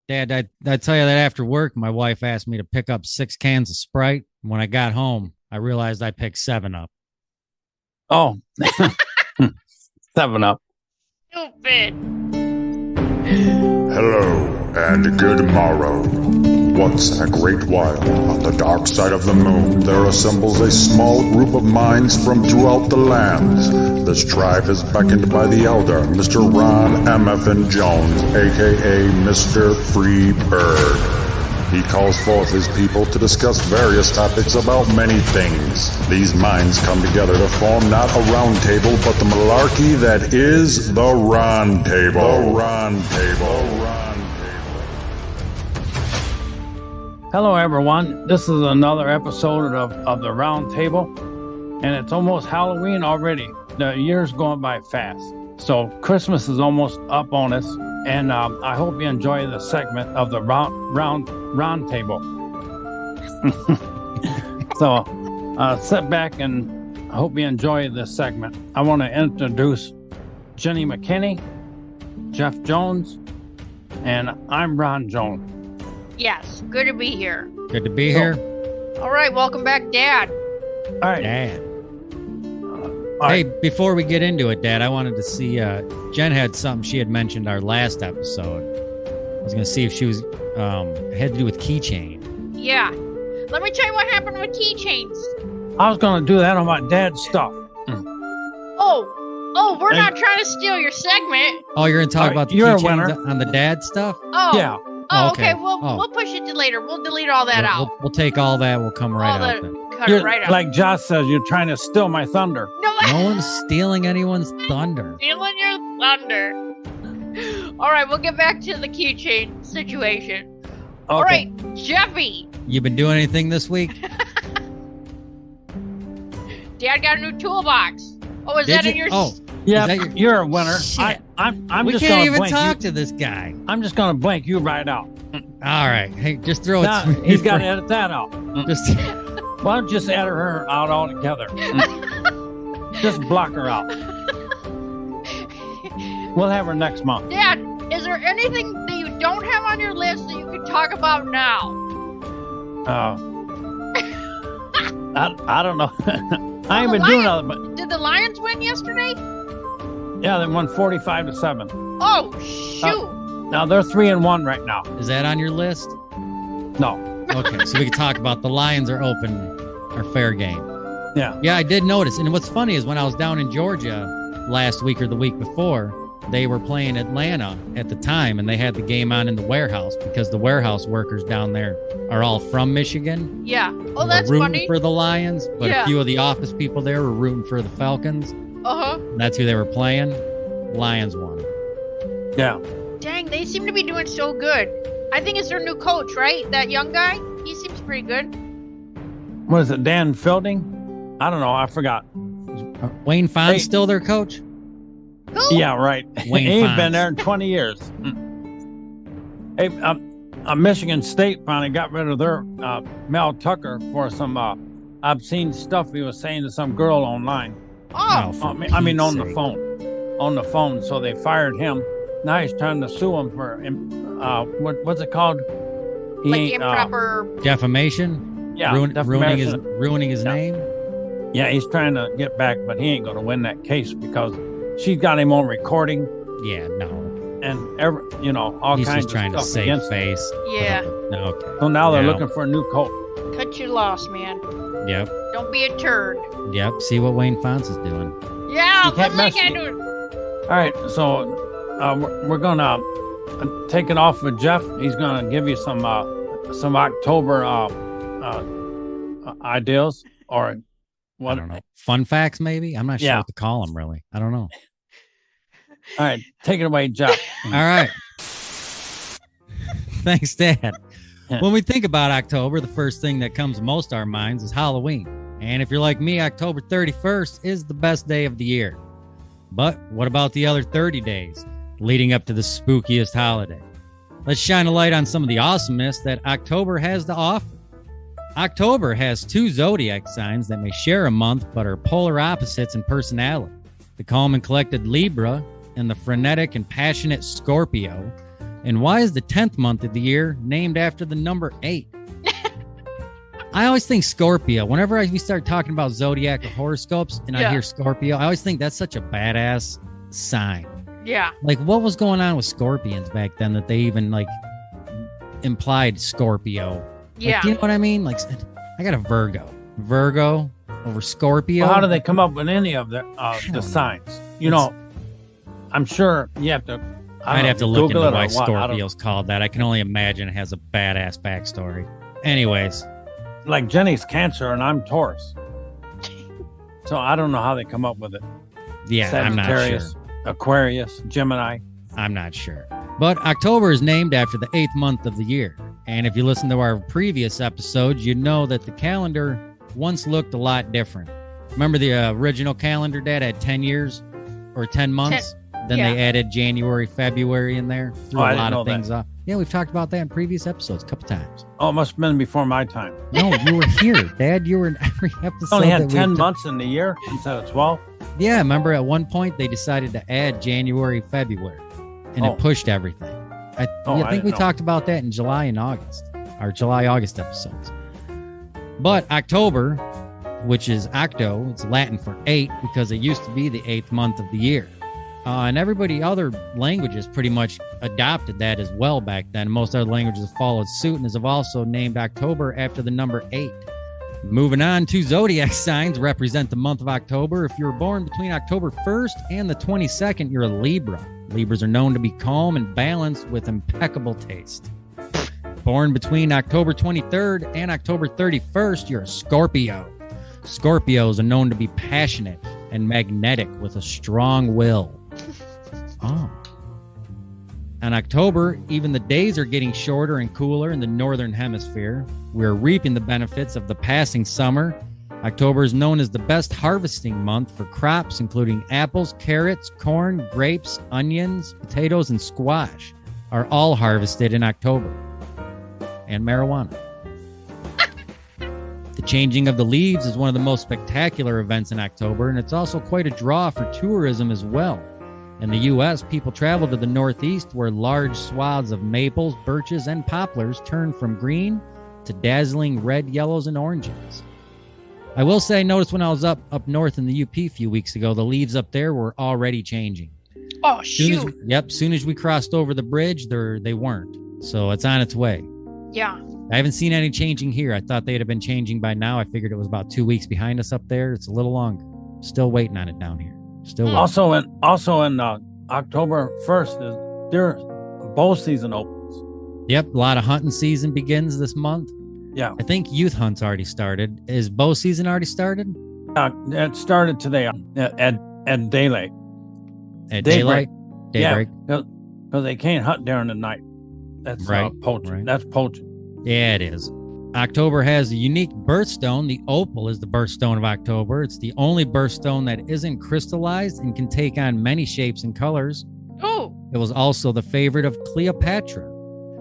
Dad, I tell you that after work, my wife asked me to pick up 6 cans of Sprite. When I got home, I realized I picked 7 up. Oh, 7 Up. Stupid. Hello and good morrow. Once in a great while, on the dark side of the moon, there assembles a small group of minds from throughout the lands. This tribe is beckoned by the elder, Mr. Ron M.F. Jones, a.k.a. Mr. Free Bird. He calls forth his people to discuss various topics about many things. These minds come together to form not a round table, but the malarkey that is the Ron Table. The Ron Table. Hello, everyone. This is another episode of the Round Table, and it's almost Halloween already. The year's going by fast. So Christmas is almost up on us, and I hope you enjoy the segment of the round table. So sit back and I hope you enjoy this segment. I want to introduce Jenny McKinney, Jeff Jones, and I'm Ron Jones. Yes, good to be here. Good to be here. All right, welcome back, Dad. All right. Dad. Hey, before we get into it, Dad, I wanted to see, Jen had something she had mentioned our last episode. I was going to see if she was, had to do with keychain. Yeah. Let me tell you what happened with keychains. I was going to do that on my dad's stuff. Oh, we're not trying to steal your segment. Oh, you're going to talk about the keychains on the dad stuff? Oh. Yeah. Oh, okay. We'll push it to later. We'll delete all that out. We'll take all that. We'll come right out then. Cut it right out. Like Josh says, you're trying to steal my thunder. No one's stealing anyone's thunder. Stealing your thunder. All right, we'll get back to the keychain situation. Okay. All right, Jeffy. You been doing anything this week? Dad got a new toolbox. Oh, is that in your... Oh, yeah, you're a winner. Shit. I'm we just can't gonna even talk to this guy. I'm just going to blank you right out. All right. Hey, just throw it. He's got to edit that out. Just... Why don't you just edit her out altogether? Just block her out. We'll have her next month. Dad, is there anything that you don't have on your list that you can talk about now? I don't know. I ain't been doing nothing but... Did the Lions win yesterday? Yeah, they won 45-7. Oh, shoot. Now they're 3-1 right now. Is that on your list? No. Okay, so we can talk about the Lions are open, or fair game. Yeah. Yeah, I did notice. And what's funny is when I was down in Georgia last week or the week before, they were playing Atlanta at the time, and they had the game on in the warehouse because the warehouse workers down there are all from Michigan. Yeah. Oh, that's rooting funny. For the Lions, but a few of the office people there were rooting for the Falcons. Uh-huh. That's who they were playing. Lions won. Yeah. Dang, they seem to be doing so good. I think it's their new coach, right? That young guy? He seems pretty good. What is it, Dan Fielding? I don't know. I forgot. Wayne Fonz still their coach? Who? Yeah, right. Wayne He ain't Fonz. been there in 20 years. Hey, Michigan State finally got rid of their Mel Tucker for some obscene stuff he was saying to some girl online. Oh. I mean on the phone. On the phone. So they fired him. Now he's trying to sue him for, what's it called? Like improper... defamation? Yeah. Ruining his name? Yeah, he's trying to get back, but he ain't going to win that case because she's got him on recording. Yeah, no. And, all he's kinds just trying of to stuff save against face. Yeah. No, okay. So now they're looking for a new coach. Cut your loss, man. Yep. Don't be a turd. Yep. See what Wayne Fonz is doing. Yeah, what's that guy doing? All right, so we're going to take it off with Jeff. He's going to give you some October ideas or what? I don't know. Fun facts, maybe? I'm not sure what to call them, really. I don't know. All right, take it away, Jeff. All right. Thanks, Dad. When we think about October, the first thing that comes to most our minds is Halloween. And if you're like me, October 31st is the best day of the year. But what about the other 30 days leading up to the spookiest holiday? Let's shine a light on some of the awesomeness that October has to offer. October has 2 zodiac signs that may share a month but are polar opposites in personality. The calm and collected Libra and the frenetic and passionate Scorpio. And why is the 10th month of the year named after the number 8? I always think Scorpio. Whenever we start talking about zodiac or horoscopes and I hear Scorpio, I always think that's such a badass sign. Yeah. Like, what was going on with scorpions back then that they even, like, implied Scorpio? Yeah. Like, you know what I mean? Like, I got a Virgo. Virgo over Scorpio. Well, how do they come up with any of the signs? You know, I'm sure you have to. I'd have to look Google into why it or what. Scorpio's called that. I can only imagine it has a badass backstory. Anyways. Like Jenny's Cancer and I'm Taurus. So I don't know how they come up with it. Yeah, I'm not sure. Aquarius, Gemini. I'm not sure. But October is named after the 8th month of the year. And if you listen to our previous episodes, you know that the calendar once looked a lot different. Remember the original calendar, Dad, had 10 years or 10 months? Then they added January, February in there. Threw a lot of things off. Yeah, we've talked about that in previous episodes a couple times. Oh, it must have been before my time. No, you were here, Dad. You were in every episode. Only had 10 months in the year instead of 12. Yeah, remember at one point they decided to add January, February, and it pushed everything. I think we talked about that in July and August, our July-August episodes. But October, which is octo, it's Latin for 8 because it used to be the 8th month of the year. And other languages pretty much adopted that as well back then. Most other languages have followed suit and have also named October after the number 8. Moving on to zodiac signs represent the month of October. If you were born between October 1st and the 22nd, you're a Libra. Libras are known to be calm and balanced with impeccable taste. Born between October 23rd and October 31st, you're a Scorpio. Scorpios are known to be passionate and magnetic with a strong will. Oh. In October, even the days are getting shorter and cooler in the northern hemisphere. We're reaping the benefits of the passing summer. October is known as the best harvesting month for crops, including apples, carrots, corn, grapes, onions, potatoes, and squash are all harvested in October. And marijuana. The changing of the leaves is one of the most spectacular events in October, and it's also quite a draw for tourism as well. In the U.S., people travel to the Northeast where large swaths of maples, birches, and poplars turn from green to dazzling red, yellows, and oranges. I will say I noticed when I was up north in the UP a few weeks ago, the leaves up there were already changing. Oh, shoot. Soon as we crossed over the bridge, they weren't. So it's on its way. Yeah. I haven't seen any changing here. I thought they'd have been changing by now. I figured it was about 2 weeks behind us up there. It's a little longer. Still waiting on it down here. Still waiting. Also in October 1st, their bow season opens. Yep, a lot of hunting season begins this month. Yeah. I think youth hunt's already started. Is bow season already started? It started today at daylight. At daylight? Daybreak? Yeah, because they can't hunt during the night. That's right. Poaching. Right. That's poaching. Yeah, it is. October has a unique birthstone. The opal is the birthstone of October. It's the only birthstone that isn't crystallized and can take on many shapes and colors. Oh. It was also the favorite of Cleopatra.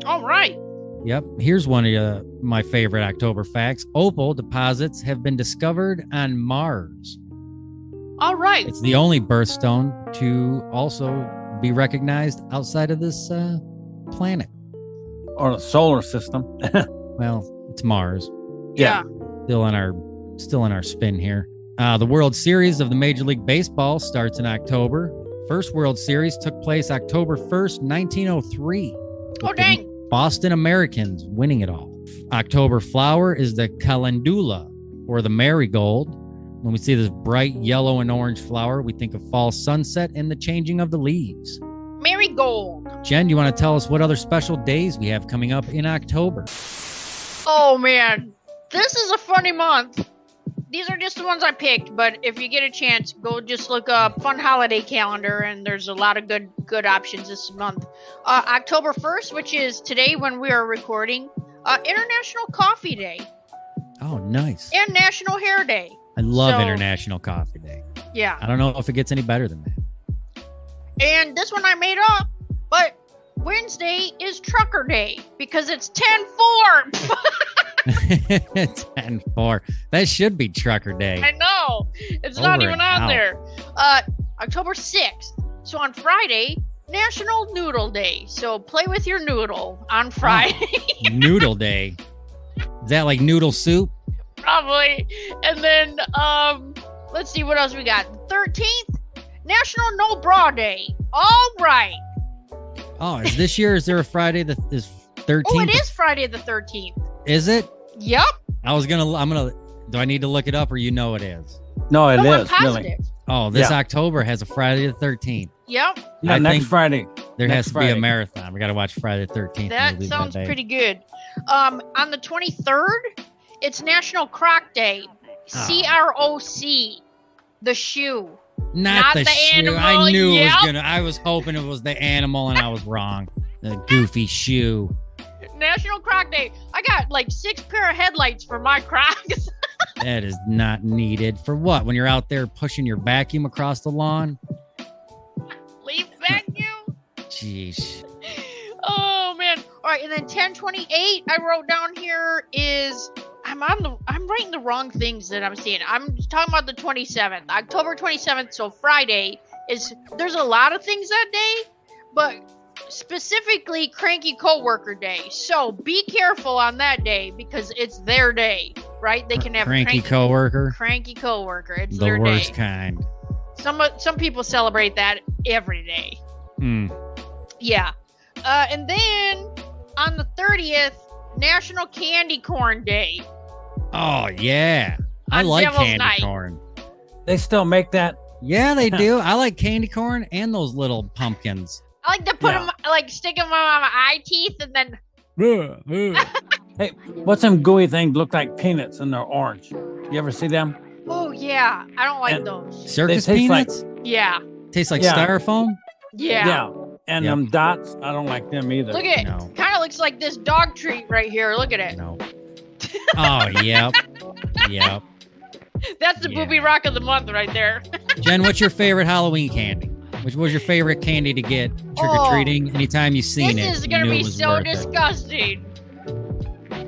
All right. Yep. Here's one of my favorite October facts. Opal deposits have been discovered on Mars. All right. It's the only birthstone to also be recognized outside of this planet. Or the solar system. Well, it's Mars. Yeah. Still in our spin here. The World Series of the Major League Baseball starts in October. First World Series took place October 1st, 1903. Oh, dang. Boston Americans winning it all. October flower is the calendula, or the marigold. When we see this bright yellow and orange flower, we think of fall sunset and the changing of the leaves. Marigold. Jen, you want to tell us what other special days we have coming up in October? Oh, man. This is a funny month. These are just the ones I picked, but if you get a chance, go just look up Fun Holiday Calendar, and there's a lot of good options this month. October 1st, which is today when we are recording, International Coffee Day. Oh, nice. And National Hair Day. I love International Coffee Day. Yeah. I don't know if it gets any better than that. And this one I made up, but Wednesday is Trucker Day because it's 10/4. 10/4. That should be Trucker Day. I know. It's not even on there. October 6th. So on Friday, National Noodle Day. So play with your noodle on Friday. Noodle Day. Is that like noodle soup? Probably. And then let's see what else we got. 13th, National No Bra Day. All right. Oh, is this year? Is there a Friday that is 13th? Oh, it is Friday the 13th. Is it? Yep. I'm gonna. Do I need to look it up, or you know it is? No, it No, I'm is positive. really. Oh, this October has a Friday the 13th. Yep. Yeah, I next think Friday. There Next has to be a Friday. marathon. We got to watch Friday the 13th. That movies sounds day. pretty good. On the 23rd, it's National Croc Day. CROC. The shoe. Not the shoe. animal. I knew it was Yep. gonna. I was hoping it was the animal, and I was wrong. The goofy shoe. National Croc Day. I got like 6 pair of headlights for my Crocs. That is not needed for what? When you're out there pushing your vacuum across the lawn. Leaf vacuum. Jeez. Oh man. All right, and then 1028 I wrote down here is I'm writing the wrong things that I'm seeing. I'm talking about the 27th. October 27th, so Friday there's a lot of things that day, but specifically Cranky Coworker Day. So be careful on that day because it's their day, right? They can have Cranky coworker. Cranky coworker. It's The their worst day. kind. Some people celebrate that every day. Hmm. Yeah. And then on the 30th, National Candy Corn Day. Oh yeah. I On like Devil's candy Night. corn. They still make that. Yeah, they do. I like candy corn and those little pumpkins. I like to put Yeah. them, like stick them on my eye teeth and then. Hey, what's them gooey things look like peanuts and they're orange? You ever see them? Oh yeah, I don't like And- those. Circus They taste like- peanuts? Yeah, Tastes like Yeah. styrofoam? yeah. And Yep. them dots, I don't like them either. Look at it. No. Kind of looks like this dog treat right here. Look at it. No. Oh, yep. Yep. That's the Yeah. booby rock of the month right there. Jen, what's your favorite Halloween candy? Which was your favorite candy to get trick-or-treating? Anytime you've seen This it, is you gonna knew it be was so worth it. disgusting.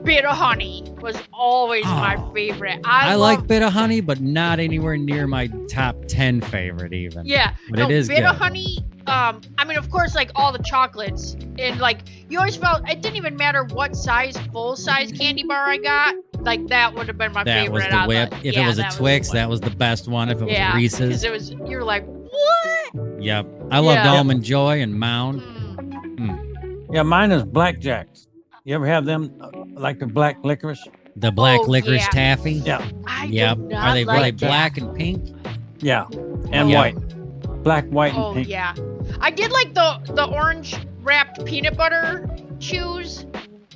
Bit of honey was always my Oh. favorite. I love, like Bit of Honey, but not anywhere near my top 10 favorite even. Yeah, But no, it is Bit of good. Honey. I mean, of course, like all the chocolates, and like you always felt it didn't even matter what size, full size candy bar I got. Like that would have been my That favorite. was the out of whip. If it was a that Twix, the one. that was the best one. If it was yeah, because Reese's, it was. You're like, what? yep. I loved Yeah. Almond Joy and Mound. Mm. Yeah, mine is blackjacks. You ever have them like the black licorice? The black Oh, licorice yeah. taffy. Yeah, I Yep. did Are not they like that. black and pink? yeah, and Yeah. white, black, white, Oh and pink. yeah, I did like the orange wrapped peanut butter chews.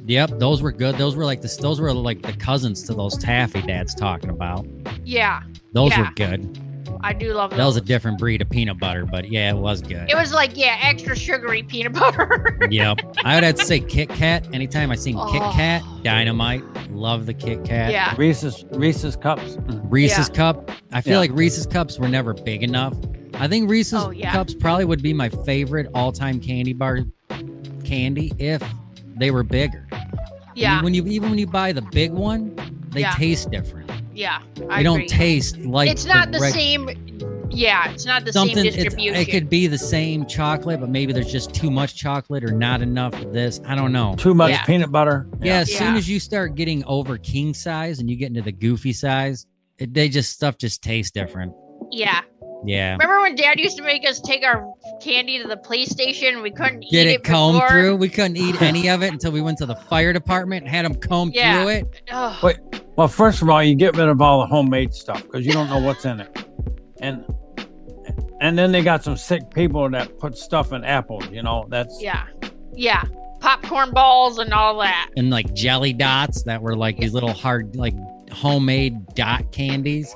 Yep, those were good. Those were like the cousins to those taffy Dad's talking about. Yeah, Those Yeah. were good. I do love those. That was a different breed of peanut butter, but yeah, it was good. It was like extra sugary peanut butter. Yep. I would have to say Kit Kat. Anytime I seen Kit Oh. Kat, dynamite. Love the Kit Kat. Yeah. Reese's cups. Reese's Cup. I feel Yeah. like Reese's Cups were never big enough. I think Reese's Oh, yeah. Cups probably would be my favorite all-time candy bar candy if they were bigger. Yeah. When you buy the big one, they Yeah. taste different. Yeah. I They don't agree. taste like It's not the reg- same. Yeah, it's not the same something. distribution. It could be the same chocolate, but maybe there's just too much chocolate or not enough of this. I don't know. Too much Yeah. peanut butter. Yeah, as soon Yeah. as you start getting over king size and you get into the goofy size, stuff just tastes different. Yeah. Yeah. Remember when Dad used to make us take our candy to the PlayStation? We couldn't Get eat it combed before? through. We couldn't eat any of it until we went to the fire department and had them comb Yeah. through it. Ugh. Wait. Well, first of all, you get rid of all the homemade stuff because you don't know what's in it, and then they got some sick people that put stuff in apples. You know, that's Yeah. Yeah. Popcorn balls and all that. And like jelly dots that were like these little hard, like homemade dot candies.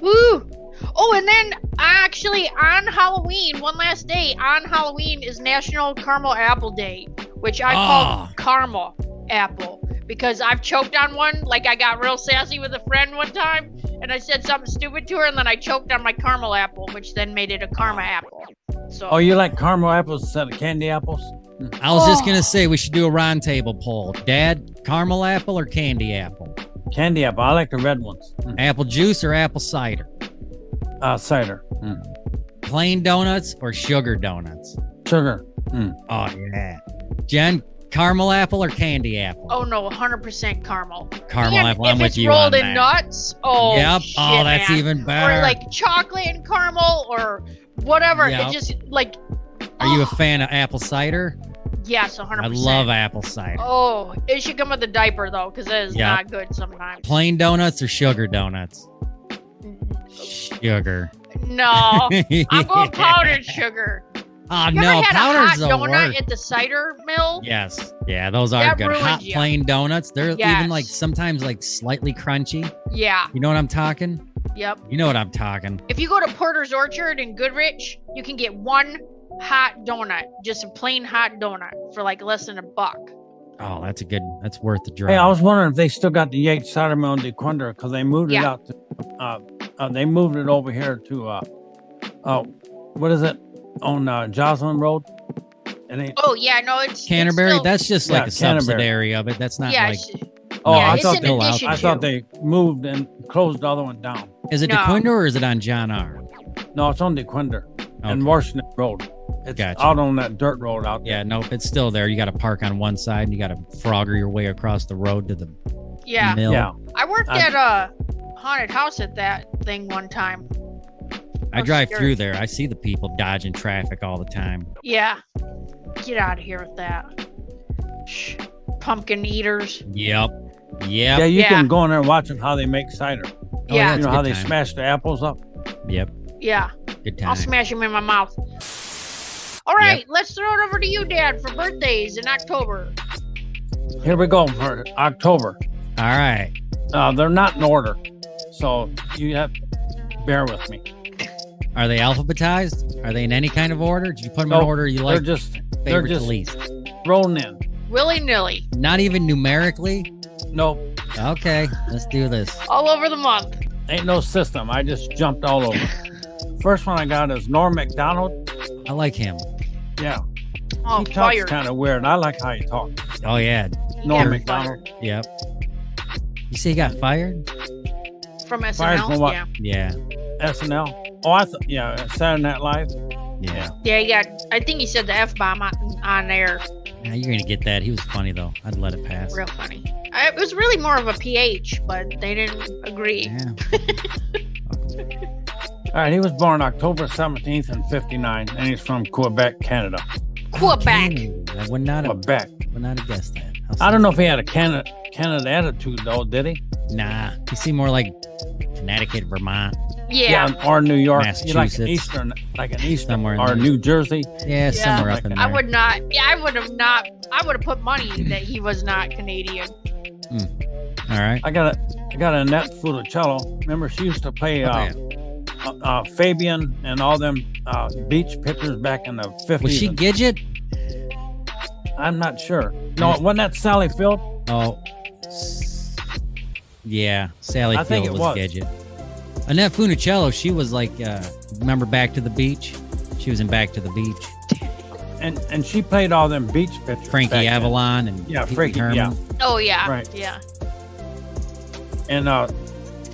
Woo! Oh, and then actually on Halloween, one last day on Halloween is National Caramel Apple Day, which I call caramel apple because I've choked on one. Like I got real sassy with a friend one time, and I said something stupid to her, and then I choked on my caramel apple, which then made it a karma apple. So Oh, you like caramel apples instead of candy apples? I was just Oh. gonna say we should do a round table poll. Dad, caramel apple or candy apple? Candy apple. I like the red ones. Apple juice or apple cider? Cider. Plain donuts or sugar donuts? Sugar. Oh yeah. Jen, caramel apple or candy apple? Oh no, 100% caramel. Caramel And apple. if I'm with it's you rolled on in that. nuts, oh Yep. shit, Oh, that's man. even better. Or like chocolate and caramel or whatever. Yep. It just like. Are you a fan of apple cider? Yes, 100%. I love apple cider. Oh, it should come with a diaper though, because it is Yep. not good sometimes. Plain donuts or sugar donuts? Sugar. No, I'm going powdered sugar. Oh You no, ever had a hot powder's the donut worst. at the cider mill? Yes. Yeah, those are That good. ruins Hot you. plain donuts. They're Yes. even like sometimes like slightly crunchy. Yeah. You know what I'm talking? Yep. You know what I'm talking. If you go to Porter's Orchard in Goodrich, you can get one hot donut, just a plain hot donut for like less than $1. Oh, that's worth the drive. Hey, I was wondering if they still got the Yates cider mill in DeQuinder because they moved it Yeah. out to, they moved it over here to, what is it, on Joslin Road? It ain't, Oh yeah, no, it's Canterbury, It's still, that's just like Yeah, a Canterbury. subsidiary of it. That's not yeah, like oh, yeah, I it's thought an they, addition I thought to. they moved and closed the other one down. is it No. DeQuinder or is it on John R? No, it's on DeQuinder and Okay. Washington Road. It's Gotcha. out on that dirt road out there. Yeah, nope, it's still there. You got to park on one side and you got to frogger your way across the road to the Yeah, mill. Yeah. I worked I- at a haunted house at that thing one time. I Oh, drive scary. through there. I see the people dodging traffic all the time. Yeah, get out of here with that. Shh. Pumpkin eaters. Yep. Yeah, Yep. you Yeah. can go in there and watch how they make cider. Oh, Yeah. it's You know a how good they time. smash the apples up? Yep. Yeah, Good time. I'll smash them in my mouth. All right, let's throw it over to you, Dad, for birthdays in October. Here we go for October. All right. They're not in order, so you have to bear with me. Are they alphabetized? Are they in any kind of order? Did you put them in Nope, order you they're like just favorite just to least? rolling in. Willy nilly, Not even numerically? Nope, Okay, let's do this. all over the month. ain't no system. I just jumped all over. First one I got is Norm Macdonald. I like him. Yeah, Oh, he talks fired. kind of weird. I like how he talks. Oh, yeah. Norm Yeah, Macdonald. Yep. You say he got fired? From Fired SNL. from what? Yeah, Yeah. SNL. Oh, yeah, Saturday Night Live. Yeah. yeah, he got. I think he said the F bomb on there. Yeah, you're going to get that. He was funny, though. I'd let it pass. Real funny. It was really more of a PH, but they didn't agree. Yeah. All right, he was born October 17th in 59, and he's from Quebec, Canada. Quebec. I would not have, Quebec. guessed that. I don't know if he had a Canada attitude, though, did he? Nah. You seem more like Connecticut, Vermont. Yeah. Or New York. You like Massachusetts. Eastern, Somewhere in or there. New Jersey. Yeah, somewhere up in there. I would not. Yeah, I would have not. I would have put money that he was not Canadian. All right. I got a Annette Funicello. Remember, she used to play Fabian and all them beach pictures back in the 50s. Was she Gidget? I'm not sure. No, wasn't that Sally Field? Oh. Yeah, Sally I think Field it was was. Gidget. Annette Funicello, she was like, remember Back to the Beach? She was in Back to the Beach. And she played all them beach pictures. Frankie back then. Avalon and Yeah, Pee Wee Frankie, Herman. yeah. Oh yeah. Right. Yeah. And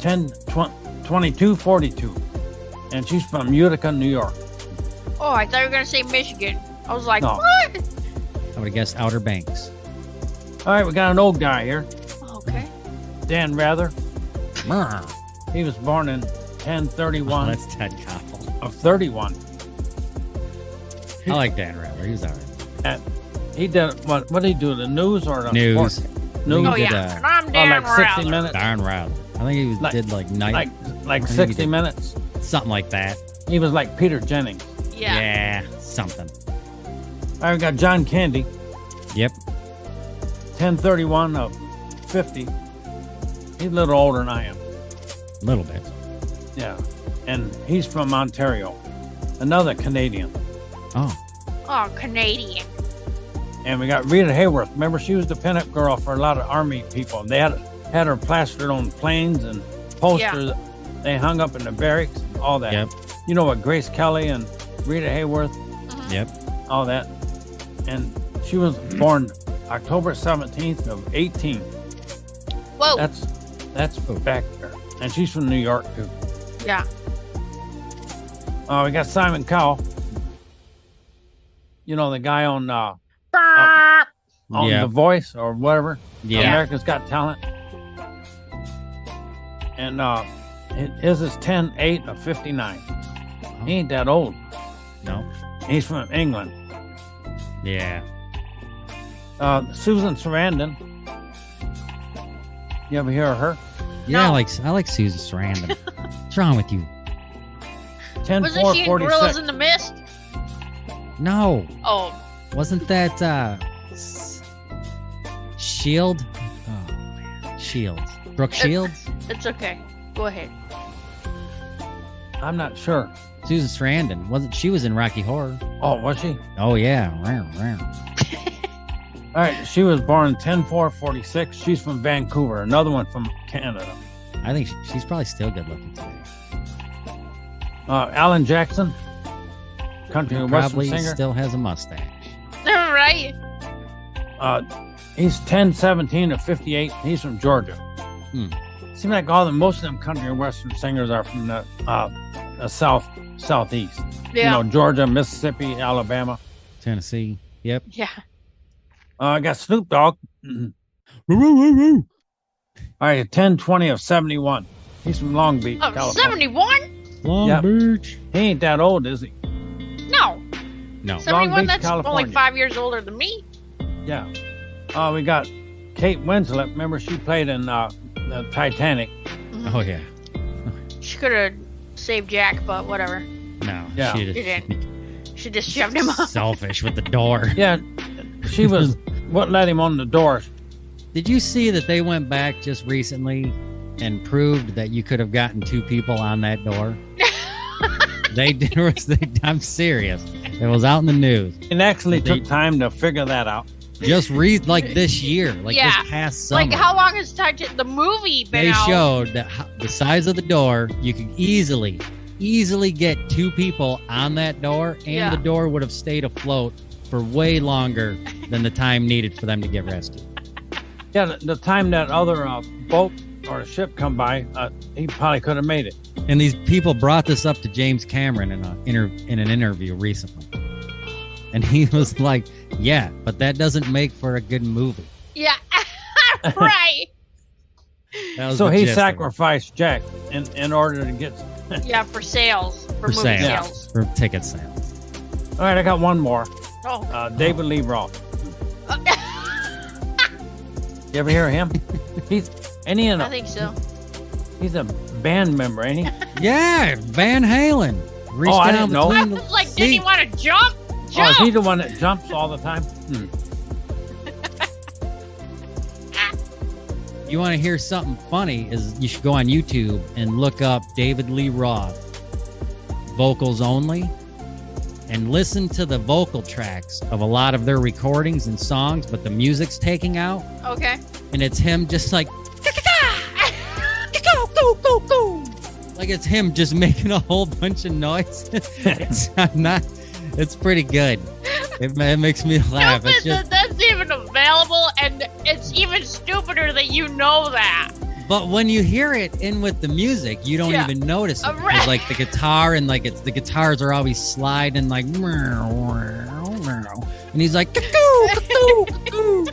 2242. And she's from Utica, New York. Oh, I thought you were gonna say Michigan. I was like, No. what? I would have guessed Outer Banks. All right, we got an old guy here, Okay. Dan Rather. Brr. He was born in Oh, 1031 that's Ted Koppel. of 31. I like Dan Rather. He was all right. And he did what did he do? The news or the News. sports? News. Oh He did, yeah. And I'm Dan like 60 Rather. minutes. Darn Rather. I think he was, Like- did like night, Like I think he 60 did. minutes. something like that. He was like Peter Jennings. Yeah. Something. All right, we got John Candy, Yep. 1031 of 50. He's a little older than I am. A little bit. Yeah. And he's from Ontario. Another Canadian. Oh, Oh, Canadian. And we got Rita Hayworth. Remember, she was the pinup girl for a lot of Army people. They had her plastered on planes and posters. They hung up in the barracks, all that. Yep. You know what, Grace Kelly and Rita Hayworth, Yep. all that. And she was born October 17th of 18. Whoa. That's back there. And she's from New York, too. Yeah. We got Simon Cowell. the guy on Yeah. The Voice or whatever. Yeah. America's Got Talent. And his is 10-8 of 59. He ain't that old. No. He's from England. Yeah. Susan Sarandon. You ever hear of her? Yeah, No. I like Susan Sarandon. What's wrong with you? 10 Wasn't 4 she in 46. Gorillas in the Mist? No. Oh, Wasn't that Shield? Oh man. Shields. Brooke Shields? it's okay. Go ahead. I'm not sure. Susan Sarandon. Wasn't she was in Rocky Horror? Oh, was she? Oh yeah. Round. All right. She was born 10 4 46. She's from Vancouver. Another one from Canada. I think she's probably still good looking today. Alan Jackson, country and western Probably singer. still has a mustache. Right? He's 10 17 of 58. He's from Georgia. Seems like most of them country and western singers are from the southeast. Yeah. Georgia, Mississippi, Alabama. Tennessee. Yep. Yeah. I got Snoop Dogg. Woo. All right, 10 20 of 71. He's from Long Beach, Oh, California. 71? Long Yep. Beach. He ain't that old, is he? No. No. 71, Beach, that's only California. 5 years older than me. Yeah. We got Kate Winslet. Remember, she played in the Titanic. Oh yeah. She could have saved Jack, but whatever. No. Yeah. She She didn't. She just shoved him up. selfish with the door. Yeah, she was what let him on the door. Did you see that they went back just recently and proved that you could have gotten two people on that door? I'm serious. It was out in the news. And actually They- took time to figure that out. Just like this year, Yeah. this past summer. Like, how long has the movie been They out? showed that the size of the door, you could easily get two people on that door, and Yeah. the door would have stayed afloat for way longer than the time needed for them to get rescued. Yeah, the time that other boat or ship come by, he probably could have made it. And these people brought this up to James Cameron in an interview recently. And he was like, yeah, but that doesn't make for a good movie. Yeah. Right. That was So the he gist of it. sacrificed Jack in order to get. Yeah, for sales. For movie sales. sales. For ticket sales. All right, I got one more. Oh. David Lee Roth. You ever hear of him? He's I think so. he's a band member, ain't he? Yeah, Van Halen. Reached I down didn't know. between I was like, did he seats. want to jump? Oh, is Jump! he the one that jumps all the time? You want to hear something funny is you should go on YouTube and look up David Lee Roth vocals only and listen to the vocal tracks of a lot of their recordings and songs, but the music's taking out Okay. and it's him just like like it's him just making a whole bunch of noise. It's pretty good. It makes me laugh. It's just, That's even available, and it's even stupider that you know that. but when you hear it in with the music, you don't Yeah. even notice it. 'Cause, Right. like the guitar and like the guitars are always sliding like, and he's like, "Cuckoo, cuckoo, cuckoo."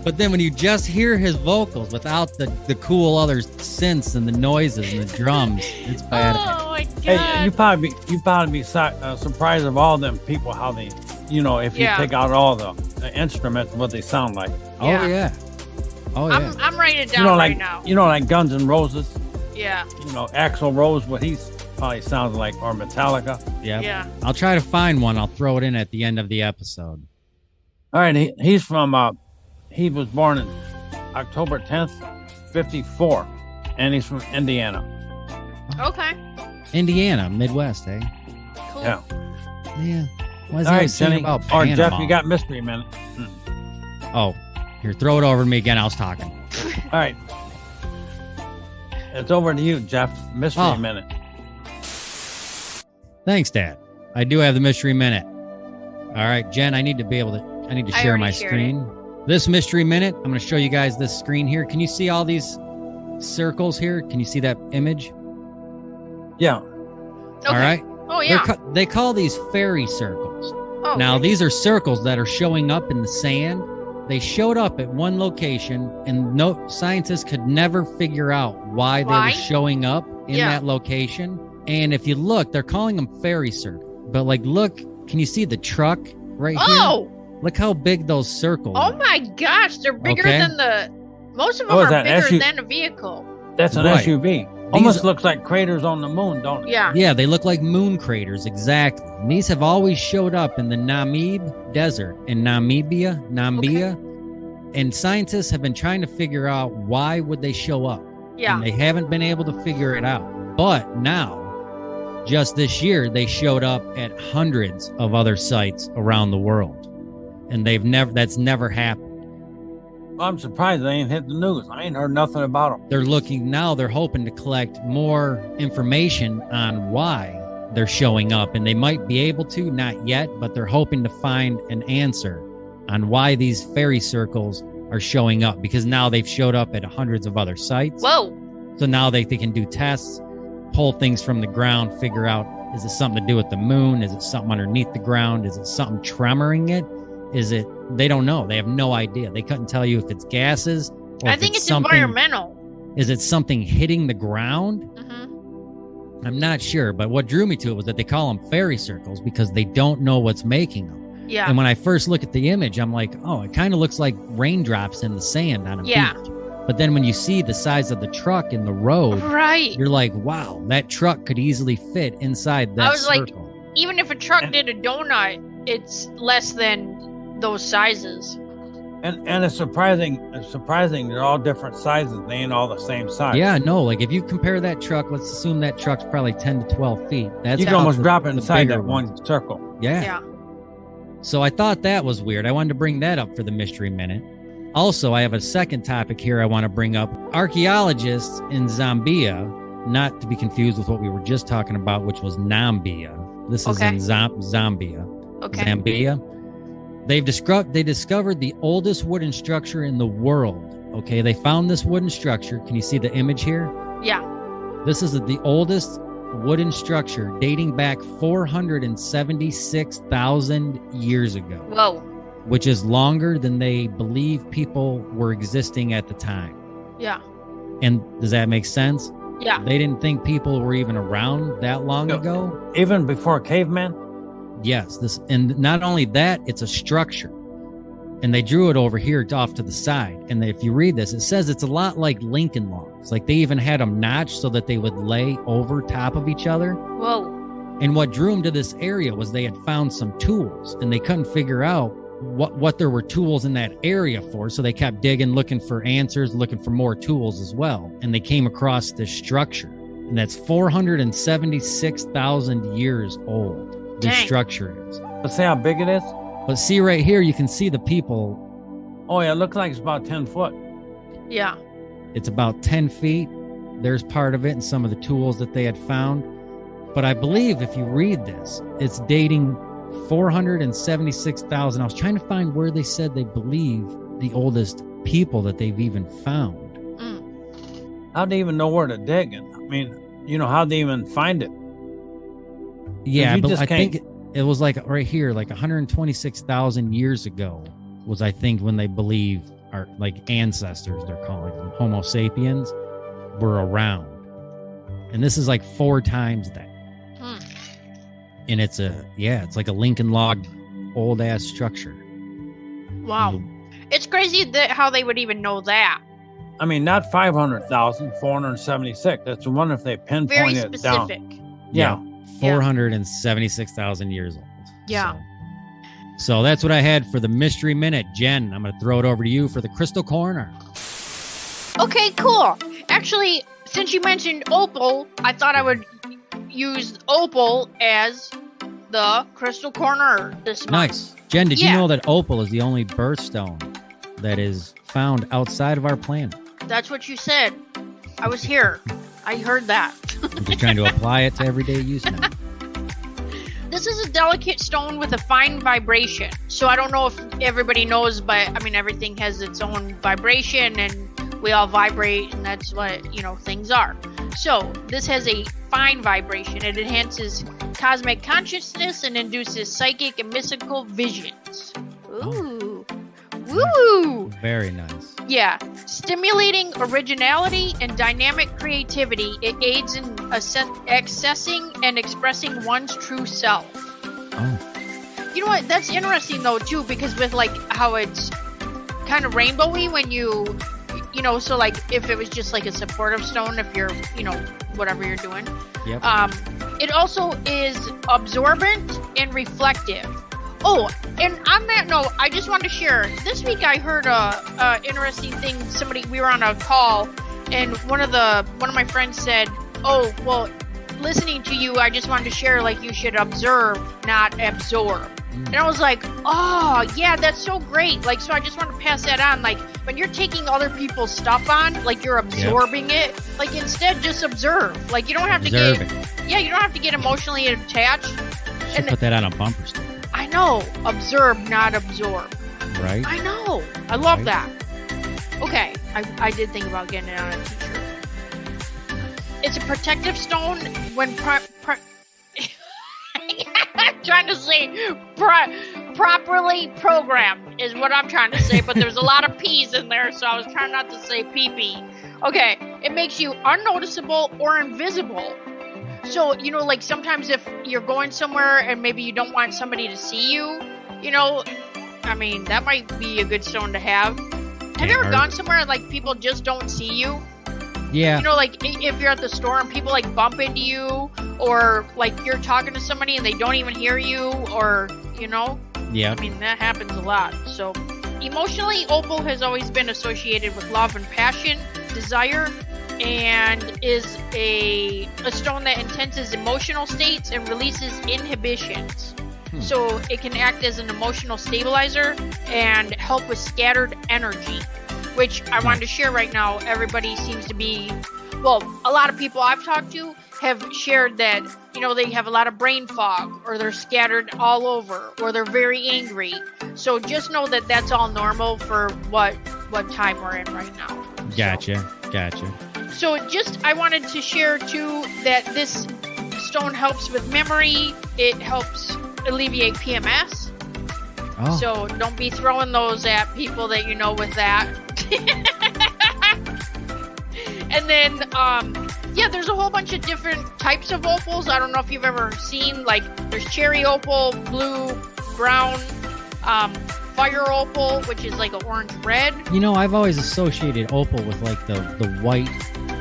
But then when you just hear his vocals without the cool other synths and the noises and the drums, it's bad. Oh my god. Hey, you probably be surprised of all them people how they, if you Yeah. take out all the instruments, what they sound like. Oh yeah. Oh yeah. I'm writing it down right now. Like Guns N' Roses. Yeah. Axl Rose, what he probably sounds like, or Metallica. Yeah. Yeah. I'll try to find one. I'll throw it in at the end of the episode. All right, he's from. He was born in October 10th, 54, and he's from Indiana. Okay. Indiana, Midwest, eh? Cool. Yeah. Yeah. Why is All he right, always singing Jenny. about Or Panama? Jeff, you got Mystery Minute. Oh, here, throw it over to me again. I was talking. All right. It's over to you, Jeff. Mystery Oh. Minute. Thanks, Dad. I do have the mystery minute. All right, Jen, I need to I share already my shared screen. This mystery minute, I'm going to show you guys this screen here. Can you see all these circles here? Can you see that image? Yeah. Okay. All right. Oh yeah. They call these fairy circles. Oh Oh. Now, these are circles that are showing up in the sand. They showed up at one location, and no scientists could never figure out why they were showing up in that location. And if you look, they're calling them fairy circles. But like, look, can you see the truck right here? Look how big those circles are. Oh my gosh, they're bigger than most of them are bigger than a vehicle. That's an SUV. Almost looks like craters on the moon, don't it? Yeah. Yeah, they look like moon craters, exactly. And these have always showed up in the Namib Desert in Namibia. And scientists have been trying to figure out why would they show up. Yeah. And they haven't been able to figure it out. But now, just this year, they showed up at hundreds of other sites around the world. And that's never happened. Well, I'm surprised they ain't hit the news. I ain't heard nothing about them. They're hoping to collect more information on why they're showing up. And they might be able to, not yet, but they're hoping to find an answer on why these fairy circles are showing up, because now they've showed up at hundreds of other sites. Whoa. So now they can do tests, pull things from the ground, figure out, is it something to do with the moon? Is it something underneath the ground? Is it something tremoring it? They don't know. They have no idea. They couldn't tell you if it's gases. Or I think it's environmental. Is it something hitting the ground? Mm-hmm. I'm not sure, but what drew me to it was that they call them fairy circles because they don't know what's making them. Yeah. And when I first look at the image, I'm like, oh, it kind of looks like raindrops in the sand on a beach. But then when you see the size of the truck in the road, you're like, wow, that truck could easily fit inside that circle. Like, even if a truck did a donut, it's less than those sizes. And it's surprising they're all different sizes. They ain't all the same size. Yeah, no, like if you compare that truck, let's assume that truck's probably 10 to 12 feet. You can almost drop it inside that one circle. Yeah. So I thought that was weird. I wanted to bring that up for the Mystery Minute. Also, I have a second topic here I want to bring up. Archaeologists in Zambia, not to be confused with what we were just talking about, which was Nambia. This is in Zambia. Okay. Zambia. They discovered the oldest wooden structure in the world. Okay, they found this wooden structure. Can you see the image here? Yeah. This is the oldest wooden structure dating back 476,000 years ago. Whoa. Which is longer than they believe people were existing at the time. Yeah. And does that make sense? Yeah. They didn't think people were even around that long ago. Even before cavemen? Yes. And not only that, it's a structure. And they drew it over here off to the side. And if you read this, it says it's a lot like Lincoln Logs. Like they even had them notched so that they would lay over top of each other. Whoa. And what drew them to this area was they had found some tools and they couldn't figure out what there were tools in that area for. So they kept digging, looking for answers, looking for more tools as well. And they came across this structure. And that's 476,000 years old. This structure is. Let's see how big it is. But see right here, you can see the people. Oh, yeah, it looks like it's about 10 foot. Yeah. It's about 10 feet. There's part of it and some of the tools that they had found. But I believe if you read this, it's dating 476,000. I was trying to find where they said they believe the oldest people that they've even found. How'd they even know where to dig? I mean, how'd they even find it? Yeah, but I think it was like right here, like 126,000 years ago was, I think, when they believe our like ancestors, they're calling them Homo sapiens, were around. And this is like 4 times that. And it's like a Lincoln Log old ass structure. Wow. It's crazy how they would even know that. I mean, not 500,000, 476. That's one if they pinpoint it down. Very specific. Yeah. 476,000 years old. Yeah. So that's what I had for the Mystery Minute. Jen, I'm going to throw it over to you for the Crystal Corner. Okay, cool. Actually, since you mentioned opal, I thought I would use opal as the Crystal Corner this month. Nice. Jen, did you know that opal is the only birthstone that is found outside of our planet? That's what you said. I was here. I heard that. I'm just trying to apply it to everyday use now. This is a delicate stone with a fine vibration. So I don't know if everybody knows, but I mean, everything has its own vibration and we all vibrate, and that's what, things are. So this has a fine vibration. It enhances cosmic consciousness and induces psychic and mystical visions. Ooh. Woo! Very nice. Yeah. Stimulating originality and dynamic creativity. It aids in accessing and expressing one's true self. Oh. You know what? That's interesting, though, too, because with, like, how it's kind of rainbowy when you know, so, like, if it was just, like, a supportive stone, if you're, you know, whatever you're doing. Yep. It also is absorbent and reflective. Oh, and on that note, I just wanted to share. This week I heard a interesting thing. We were on a call, and one of my friends said, "Oh, well, listening to you, I just wanted to share, like, you should observe, not absorb." And I was like, "Oh, yeah, that's so great." Like, so I just want to pass that on. Like, when you're taking other people's stuff on, like, you're absorbing it. Like, instead, just observe. Like, you don't have to get emotionally attached. Should put that on a bumper sticker. I know. Observe, not absorb. Right? I know. I love that. Okay. I did think about getting it on a t-shirt. It's a protective stone when I'm trying to say properly programmed is what I'm trying to say, but there's a lot of P's in there, so I was trying not to say pee-pee. Okay. It makes you unnoticeable or invisible. So, you know, like, sometimes if you're going somewhere and maybe you don't want somebody to see you, you know, I mean, that might be a good stone to have. Have you ever gone somewhere and, like, people just don't see you? Yeah. You know, like, if you're at the store and people, like, bump into you, or, like, you're talking to somebody and they don't even hear you, or, you know? Yeah. I mean, that happens a lot. So, emotionally, opal has always been associated with love and passion, desire, and is a stone that intenses emotional states and releases inhibitions. So it can act as an emotional stabilizer and help with scattered energy, which I wanted to share right now. Everybody seems to be, well, a lot of people I've talked to have shared that, you know, they have a lot of brain fog, or they're scattered all over, or they're very angry. So just know that that's all normal for what time we're in right now. Gotcha. So I wanted to share too that this stone helps with memory. It helps alleviate PMS. Oh. So don't be throwing those at people that you know with that. And then, there's a whole bunch of different types of opals. I don't know if you've ever seen, like, there's cherry opal, blue, brown, fire opal, which is like an orange-red. You know, I've always associated opal with, like, the white.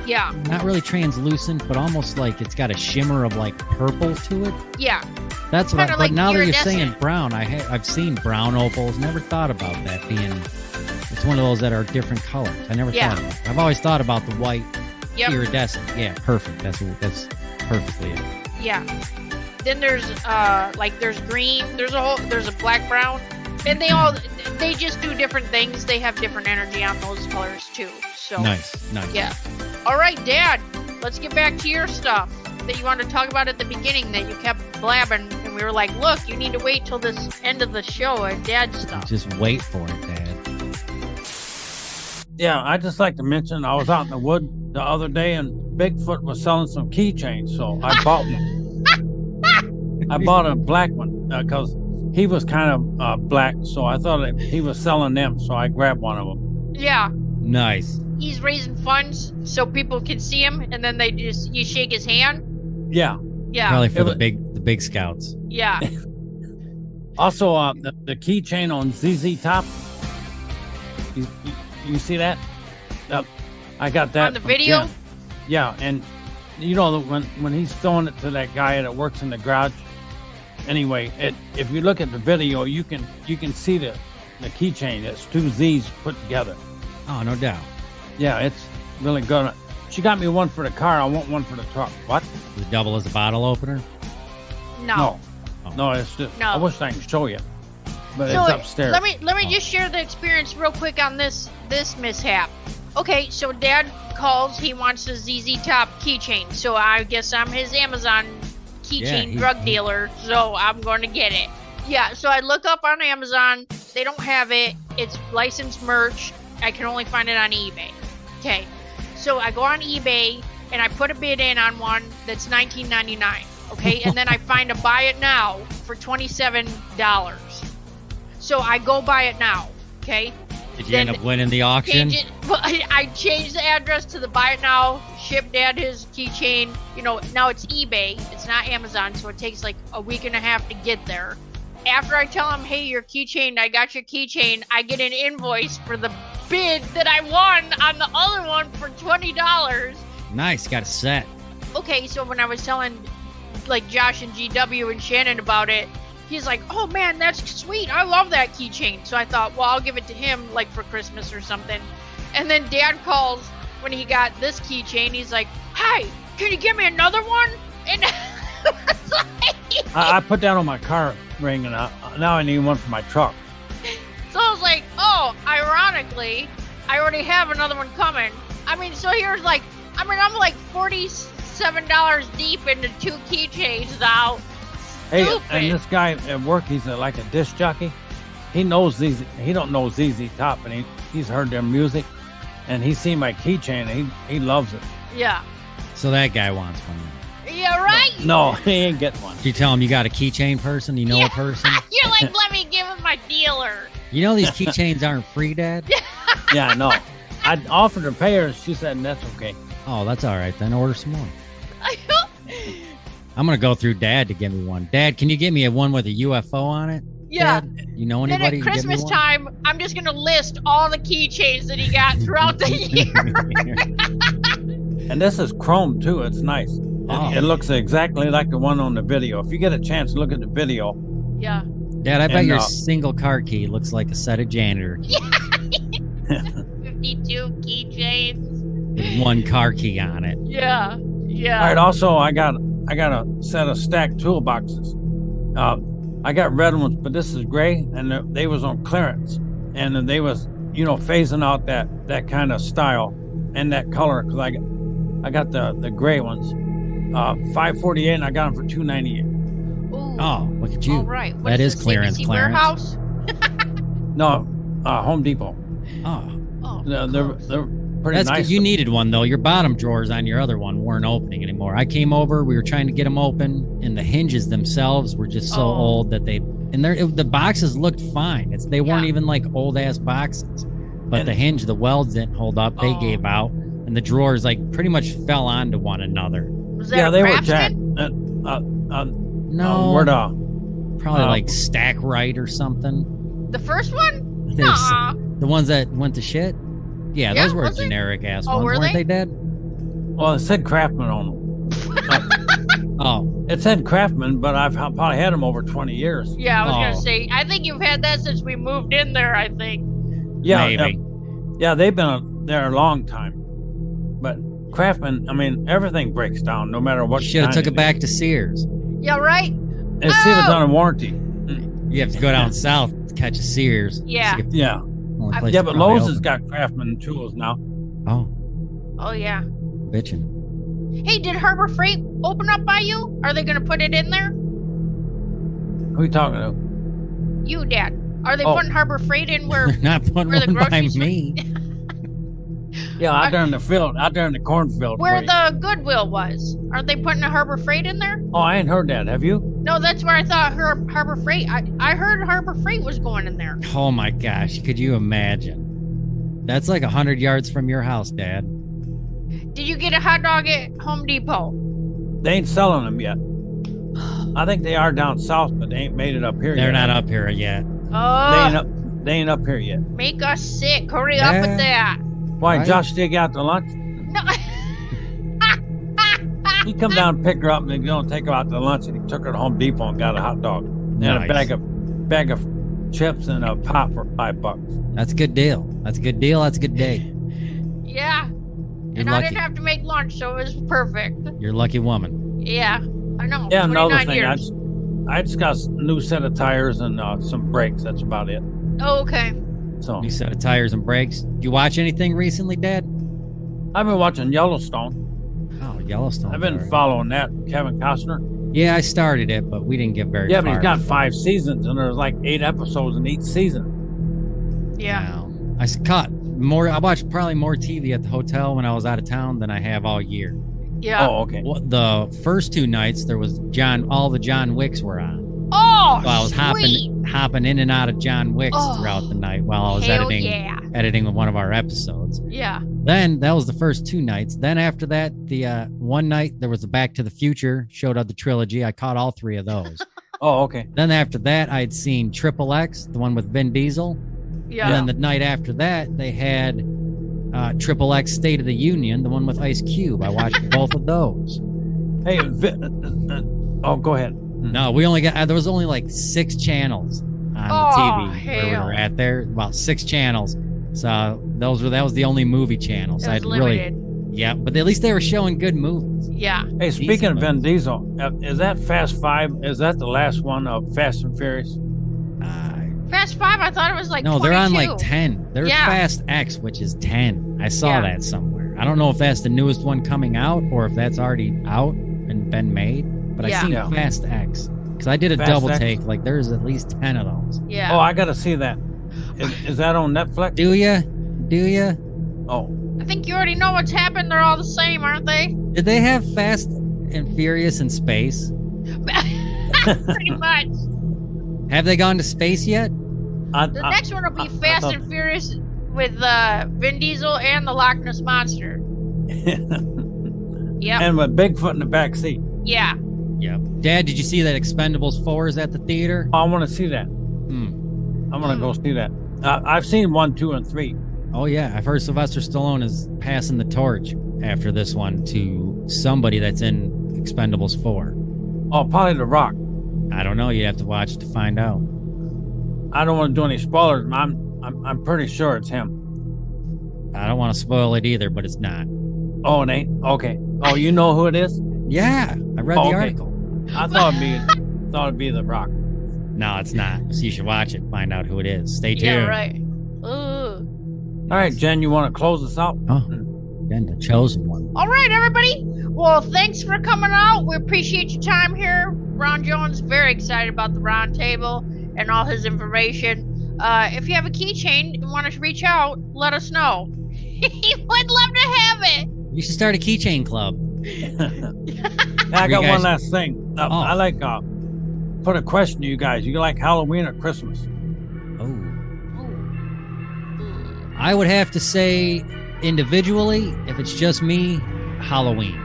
Yeah. Not really translucent, but almost like it's got a shimmer of, like, purple to it. Yeah. That's what. But like now that you're iridescent. saying brown, I've seen brown opals. Never thought about that being. It's one of those that are different colors. I never thought of it. I've always thought about the white iridescent. Yeah, perfect. That's perfectly it. Yeah. Then there's there's green. There's a black brown, and they just do different things. They have different energy on those colors too. So nice. Yeah. All right, Dad. Let's get back to your stuff that you wanted to talk about at the beginning that you kept blabbing, and we were like, look, you need to wait till this end of the show at Dad's stuff. Just wait for it, Dad. Yeah, I just like to mention I was out in the wood the other day and Bigfoot was selling some keychains, so I bought one. I bought a black one because he was kind of black, so I thought he was selling them, so I grabbed one of them. Yeah. Nice. He's raising funds so people can see him, and then you shake his hand. Yeah. Yeah. Probably for the big scouts. Yeah. Also, the keychain on ZZ Top. You see that? I got that on the video. Yeah, and you know when he's throwing it to that guy that works in the garage. Anyway, if you look at the video, you can see the keychain. It's two Z's put together. Oh, no doubt. Yeah, it's really good. She got me one for the car. I want one for the truck. What? Does it double as a bottle opener? No. No, it's just. No. I wish I could show you, but So it's upstairs. let me just share the experience real quick on this mishap. Okay, so Dad calls. He wants a ZZ Top keychain. So I guess I'm his Amazon keychain drug dealer. So I'm going to get it. Yeah. So I look up on Amazon. They don't have it. It's licensed merch. I can only find it on eBay. Okay. So I go on eBay and I put a bid in on one that's $19.99. Okay, and then I find a buy it now for $27. So I go buy it now. Okay. Did you end up winning the auction? I changed the address to the buy it now. Ship Dad his keychain. You know, now it's eBay. It's not Amazon, so it takes like a week and a half to get there. After I tell him, hey, your keychain, I got your keychain, I get an invoice for the bid that I won on the other one for $20. Nice, got a set. Okay, so when I was telling like Josh and GW and Shannon about it, he's like, oh man, that's sweet. I love that keychain. So I thought, well, I'll give it to him like for Christmas or something. And then Dad calls when he got this keychain. He's like, hey, can you give me another one? And I put that on my car ring, and now I need one for my truck. So I was like, oh, ironically, I already have another one coming. I mean, so here's like, I'm like $47 deep into 2 keychains now. Hey, Stupid. and this guy at work, he's like a disc jockey. He knows these. He don't know ZZ Top, and he's heard their music, and he's seen my keychain, and he loves it. Yeah. So that guy wants one. Yeah, right? No, he ain't getting one. Did you tell him you got a keychain person? You know a person? You're like, let me give him my dealer. You know these keychains aren't free, Dad? Yeah, I know. I offered to pay her. She said, that's okay. Oh, that's all right. Then order some more. I'm going to go through Dad to give me one. Dad, can you get me one with a UFO on it? Yeah. Dad? You know Then anybody at who can give me Christmas one? time, I'm just going to list all the keychains that he got throughout the year. And this is chrome, too. It's nice. Oh. It looks exactly like the one on the video. If you get a chance, look at the video. Yeah. Dad, I bet And, your single car key looks like a set of janitor keys 52 keychains. with one car key on it. Yeah. Yeah. All right. Also, I got a set of stacked toolboxes. I got red ones, but this is gray, and they was on clearance, and they was phasing out that kind of style and that color, because I got the gray ones, $548, and I got them for $298. Ooh. Oh, look at you. All right. What That is this, clearance, CBC clearance. Warehouse? No, Home Depot. Oh, Oh, They're close. pretty that's nice. good. You needed one, though. Your bottom drawers on your other one weren't opening anymore. I came over. We were trying to get them open, and the hinges themselves were just so Oh. old that the boxes looked fine. They weren't Yeah. even like old-ass boxes. But And- the hinge, the welds didn't hold up. They Oh. gave out, and the drawers like pretty much fell onto one another. Was that Yeah, a they were Craftsman? jacked. No, Where probably like Stack Right or something. The first one? There's Aw. the ones that went to shit. Yeah, Yeah, those were was it? generic ass Oh, ones, were weren't they? they, Dad? well, it said Craftsman on them. Oh, It said Craftsman, but I've probably had them over 20 years. Yeah, I was Oh. gonna say. I think you've had that since we moved in there. I think. Yeah, maybe. yeah, they've been there a long time. But Craftsman, I mean, everything breaks down no matter what. You should have kind took it back to Sears. Yeah, right. And see if it's Oh! on a warranty. You have to go down south to catch a Sears. Yeah. It's the Yeah, only place yeah, to but probably Lowe's open. has got Craftsman tools now. Oh, Oh yeah. bitchin'. Hey, did Harbor Freight open up by you? Are they gonna put it in there? Who are you talking to? You, Dad. Are they Oh. putting Harbor Freight in where? They're not putting where the one by grocery store- me. Yeah, out there in the field, out there in the cornfield. Where way. the Goodwill was? Aren't they putting a Harbor Freight in there? Oh, I ain't heard that. Have you? No, that's where I thought Harbor Freight. I heard Harbor Freight was going in there. Oh my gosh, could you imagine? That's like 100 yards from your house, Dad. Did you get a hot dog at Home Depot? They ain't selling them yet. I think they are down south, but they ain't made it up here They're yet. not up here yet. Oh, They ain't up here yet. make us sick. Hurry up Yeah. with that. Why, Right. Josh take you out to lunch? No. He come down and pick her up and then don't take her out to lunch, and he took her to Home Depot and got a hot dog and Nice. a bag of chips and a pop for $5. That's a good deal. That's a good deal. That's a good day. Yeah. You're And I lucky. didn't have to make lunch, so it was perfect. You're a lucky woman. Yeah, I know. Yeah, another 29 thing, years. I just got a new set of tires and some brakes. That's about it. Oh, okay. So New set of tires and brakes. You watch anything recently, Dad? I've been watching Yellowstone. Oh, Yellowstone. I've been alright. following that. Kevin Costner. Yeah, I started it, but we didn't get very Yeah, far. but he's got 5 seasons, and there's like 8 episodes in each season. Yeah. No. I watched probably more TV at the hotel when I was out of town than I have all year. Yeah. Oh, okay. Well, the first 2 nights there was all the John Wicks were on. Oh, So I was sweet. hopping in and out of John Wicks Oh, throughout the night while I was hell editing one of our episodes. Yeah. Then that was the first 2 nights. Then after that, the one night there was a Back to the Future, showed up the trilogy. I caught all 3 of those. Oh, okay. Then after that, I'd seen Triple X, the one with Vin Diesel. Yeah. And then the night after that, they had Triple X State of the Union, the one with Ice Cube. I watched both of those. Hey, oh, go ahead. No, we only got there was only like 6 channels on the TV where we hell. were at there. About 6 channels. So that was the only movie channel. So It was limited. Yeah, but at least they were showing good movies. Yeah. Hey, speaking of Vin Diesel, is that Fast 5? Is that the last one of Fast and Furious? Fast 5, I thought it was like No, 22. they're on like 10. They're Yeah. Fast X, which is 10. I saw Yeah. that somewhere. I don't know if that's the newest one coming out or if that's already out and been made, but Yeah. I seen Yeah. Fast X because I did a Fast double X? take. Like there's at least 10 of those. Yeah. Oh, I got to see that. Is that on Netflix? Do ya? Oh, I think you already know what's happened. They're all the same, aren't they? Did they have Fast and Furious in space? Pretty much. Have they gone to space yet? The next one will be Fast and Furious with Vin Diesel and the Loch Ness Monster. Yep. And with Bigfoot in the back seat. Yeah. Yep. Dad, did you see that Expendables 4 is at the theater? I want to see that. Hmm. I'm going to go see that. I've seen 1, 2, and 3. Oh yeah, I've heard Sylvester Stallone is passing the torch after this one to somebody that's in Expendables 4. Oh, probably The Rock. I don't know. You have to watch to find out. I don't want to do any spoilers, but I'm pretty sure it's him. I don't want to spoil it either, but it's not. Oh, it ain't? Okay. Oh, you know who it is? Yeah, I read Oh, the okay. article. I thought it'd be The Rock. No, it's not. So you should watch it, find out who it is. Stay tuned. Yeah, right. Ooh. All right, Jen, you want to close us out? Oh, then the chosen one. All right, everybody. Well, thanks for coming out. We appreciate your time here. Ron Jones, very excited about the round table and all his information. If you have a keychain and want to reach out, let us know. He would love to have it. You should start a keychain club. I got guys- one last thing. I like put a question to you guys. You like Halloween or Christmas? Oh. I would have to say individually, if it's just me, Halloween.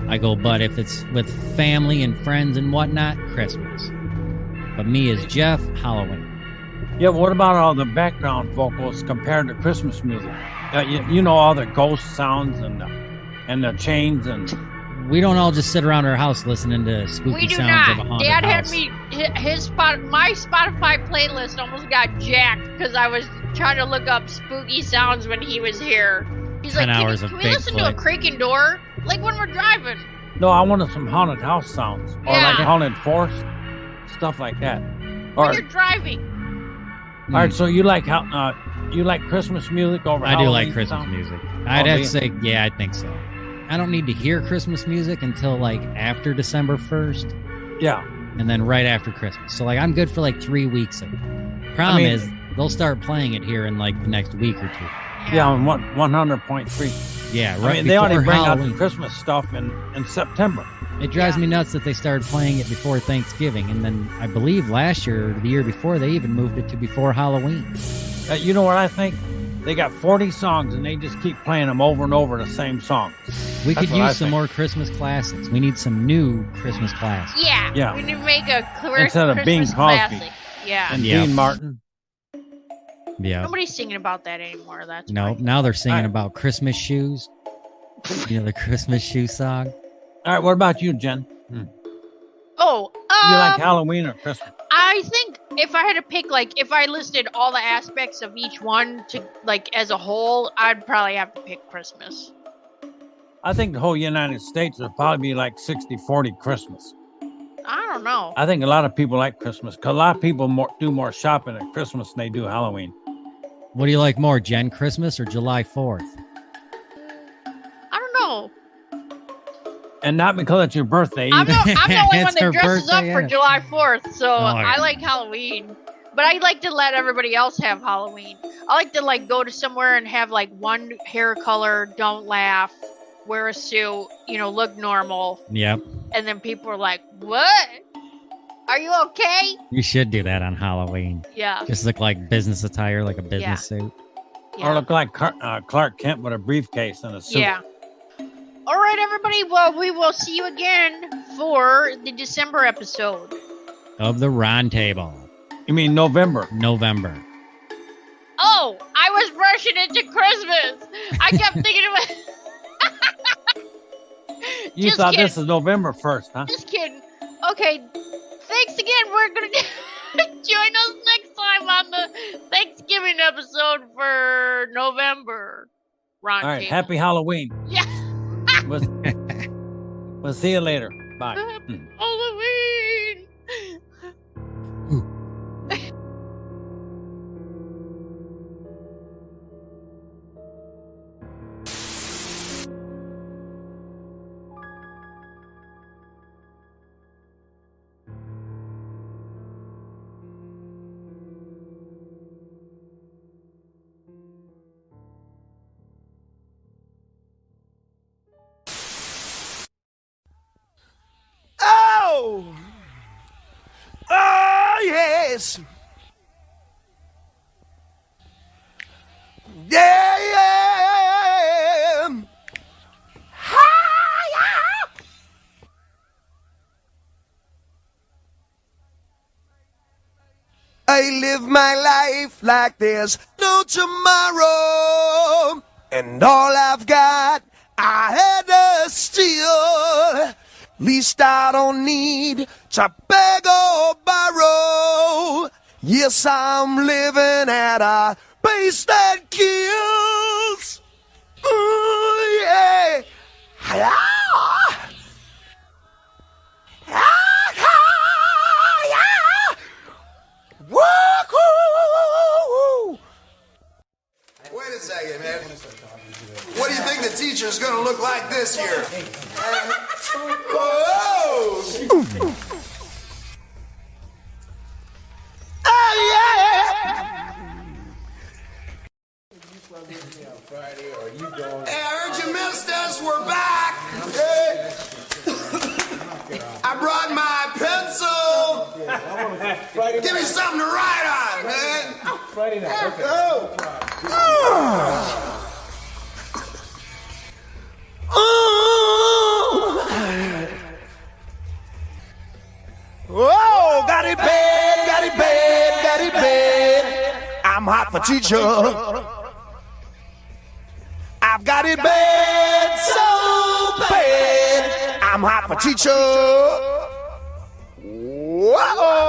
I go, but if it's with family and friends and whatnot, Christmas. But me as Jeff, Halloween. Yeah, but what about all the background vocals compared to Christmas music? You know, all the ghost sounds and the chains and... We don't all just sit around our house listening to spooky We do sounds of a not. haunted Dad house. had me my Spotify playlist almost got jacked because I was trying to look up spooky sounds when he was here. He's 10 like, hours can of we listen to a Bigfoot." creaking door? Like when we're driving. No, I wanted some haunted house sounds. Or like Yeah. haunted forest. Stuff like that. When Or, you're driving. all right, so you like Christmas music over I do Halloween like Christmas sounds? music. I'd have do to you? say, yeah, I think so. I don't need to hear Christmas music until like after December 1st Yeah. and then right after Christmas. So like I'm good for like 3 weeks of it. Problem is they'll start playing it here in like the next week or two. Yeah, on 100.3. Yeah, I right. mean, they already before bring out Halloween. the Christmas stuff in September. It drives Yeah. me nuts that they started playing it before Thanksgiving, and then I believe last year or the year before they even moved it to before Halloween. You know what I think? They got 40 songs and they just keep playing them over and over, the same song. We That's could what I use some think. more Christmas classics. We need some new Christmas classics. Yeah. Yeah. We need to make a Instead of Bing Christmas Crosby. classic. Yeah. And Yeah. Dean Martin. Yeah. Nobody's singing about that anymore. That's No, why. now they're singing Alright. about Christmas shoes. You know, the Christmas shoe song. All right, what about you, Jen? Oh, You like Halloween or Christmas? I think if I had to pick, like, if I listed all the aspects of each one to, like, as a whole, I'd probably have to pick Christmas. I think the whole United States would probably be like 60-40 Christmas. I don't know. I think a lot of people like Christmas because a lot of people do more shopping at Christmas than they do Halloween. What do you like more, Jen? Christmas or July 4th? I don't know. And not because it's your birthday I'm either. the only one It's her that dresses up birthday, for yeah. July 4th, so yeah. I like Halloween. But I like to let everybody else have Halloween. I like to, like, go to somewhere and have, like, one hair color, don't laugh, wear a suit, look normal. Yep. And then people are like, what? Are you okay? You should do that on Halloween. Yeah. Just look like business attire, like a business suit. Yeah. Or look like Clark Kent with a briefcase and a suit. Yeah. All right, everybody. Well, we will see you again for the December episode of the Round Table. You mean November? November. Oh, I was rushing into Christmas. I kept thinking about. You thought this is November 1st, huh? Just kidding. Okay. Thanks again. We're gonna join us next time on the Thanksgiving episode for November. Round All right. Table. Happy Halloween. Yeah. We'll see you later. Bye. Halloween. Oh, yes. Yeah, yeah. Hi-ya. I live my life like there's no tomorrow, and all I've got I had to steal. Least I don't need to beg or borrow. Yes, I'm living at a pace that kills. Ooh, yeah. Woo-hoo! Wait a second, man. What do you think the teacher's gonna look like this year? Whoa! Oh, yeah! Hey, I heard you missed us. We're back. Hey. I brought my pencil. Give me something to write on, man. Friday night. Oh, got it bad, got it bad, got it bad. I'm hot for teacher. I've got it bad, so bad. I'm hot for teacher. Whoa.